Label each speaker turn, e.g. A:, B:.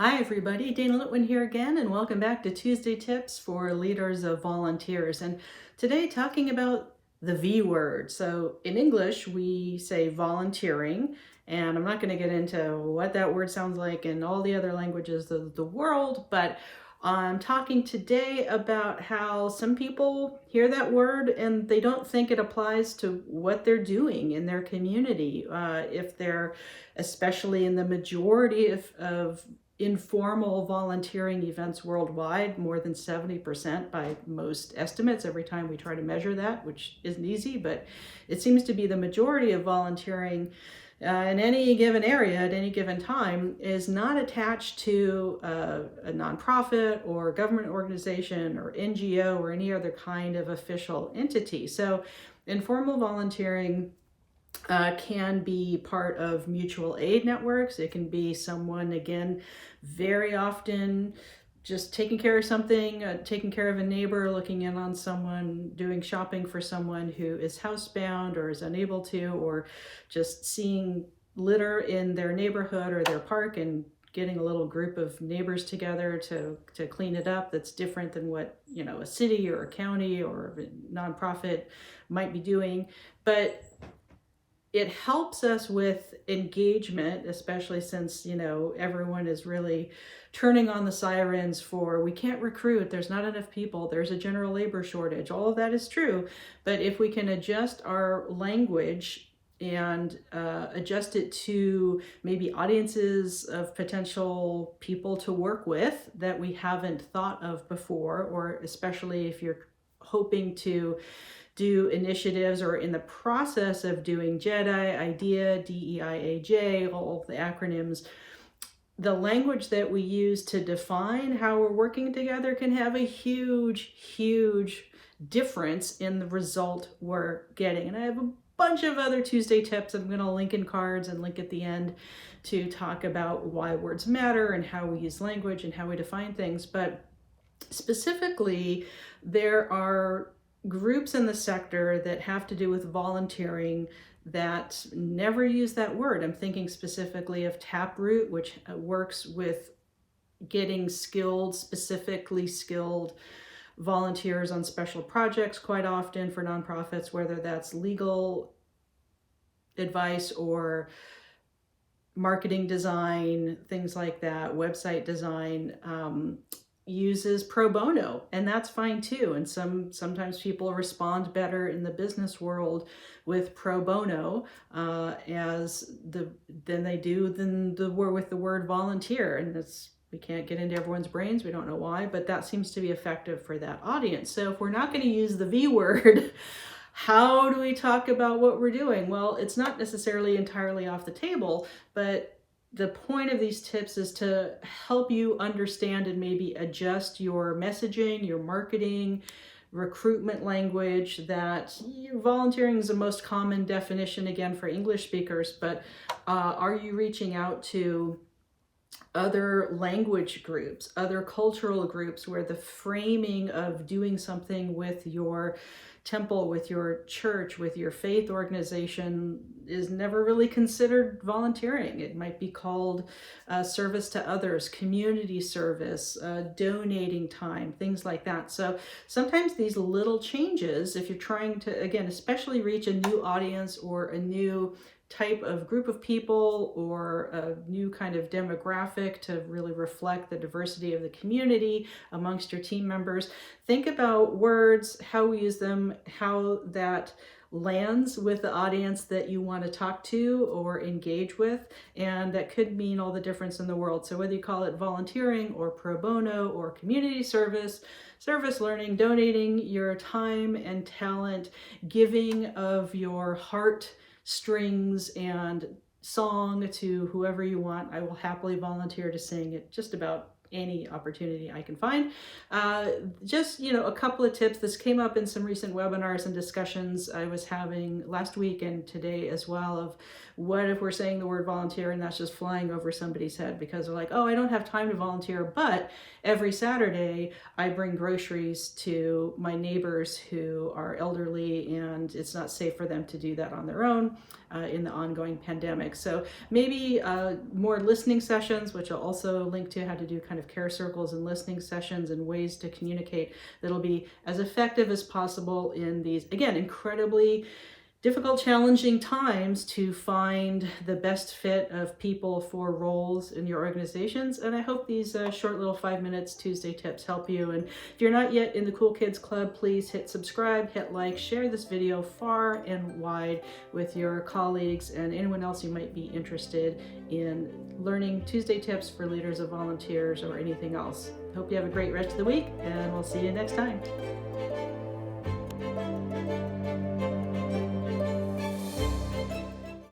A: Hi everybody, Dana Litwin here again, and welcome back to Tuesday Tips for Leaders of Volunteers. And today talking about the V word. So in English we say volunteering, and I'm not going to get into what that word sounds like in all the other languages of the world, but I'm talking today about how some people hear that word and they don't think it applies to what they're doing in their community. If they're, especially in the majority of informal volunteering events worldwide, more than 70% by most estimates every time we try to measure that, which isn't easy, but it seems to be the majority of volunteering in any given area at any given time is not attached to a nonprofit or government organization or NGO or any other kind of official entity. So informal volunteering can be part of mutual aid networks. It can be someone, again, very often just taking care of something, taking care of a neighbor, looking in on someone, doing shopping for someone who is housebound or is unable to, or just seeing litter in their neighborhood or their park and getting a little group of neighbors together to clean it up. That's different than what, a city or a county or a nonprofit might be doing. But it helps us with engagement, especially since, everyone is really turning on the sirens for, we can't recruit, there's not enough people, there's a general labor shortage. All of that is true. But if we can adjust our language and adjust it to maybe audiences of potential people to work with that we haven't thought of before, or especially if you're hoping to do initiatives or in the process of doing JEDI, IDEA, DEIAJ, all of the acronyms, the language that we use to define how we're working together can have a huge, huge difference in the result we're getting. And I have a bunch of other Tuesday tips I'm going to link in cards and link at the end to talk about why words matter and how we use language and how we define things. But specifically, there are groups in the sector that have to do with volunteering that never use that word. I'm thinking specifically of Taproot, which works with getting specifically skilled volunteers on special projects quite often for nonprofits, whether that's legal advice or marketing design, things like that, website design. Uses pro bono, and that's fine too. And sometimes people respond better in the business world with pro bono than they do with the word volunteer. And we can't get into everyone's brains, we don't know why, but that seems to be effective for that audience. So if we're not going to use the V word, how do we talk about what we're doing? Well, it's not necessarily entirely off the table, but the point of these tips is to help you understand and maybe adjust your messaging, your marketing, recruitment language. That volunteering is the most common definition, again, for English speakers, but are you reaching out to other language groups, other cultural groups, where the framing of doing something with your temple, with your church, with your faith organization is never really considered volunteering? It might be called service to others, community service, donating time, things like that. So sometimes these little changes, if you're trying to, again, especially reach a new audience or a new type of group of people or a new kind of demographic to really reflect the diversity of the community amongst your team members, think about words, how we use them, how that lands with the audience that you want to talk to or engage with, and that could mean all the difference in the world. So whether you call it volunteering or pro bono or community service, service learning, donating your time and talent, giving of your heart strings and song to whoever you want. I will happily volunteer to sing at just about any opportunity I can find. Just, a couple of tips. This came up in some recent webinars and discussions I was having last week and today as well, of what if we're saying the word volunteer and that's just flying over somebody's head because they're like, oh, I don't have time to volunteer, but every Saturday I bring groceries to my neighbors who are elderly and it's not safe for them to do that on their own in the ongoing pandemic. So maybe more listening sessions, which I'll also link to, how to do kind of care circles and listening sessions and ways to communicate that'll be as effective as possible in these, again, incredibly difficult, challenging times to find the best fit of people for roles in your organizations. And I hope these short little 5 minutes Tuesday tips help you. And if you're not yet in the Cool Kids Club, please hit subscribe, hit like, share this video far and wide with your colleagues and anyone else who might be interested in learning Tuesday tips for leaders of volunteers or anything else. Hope you have a great rest of the week, and we'll see you next time.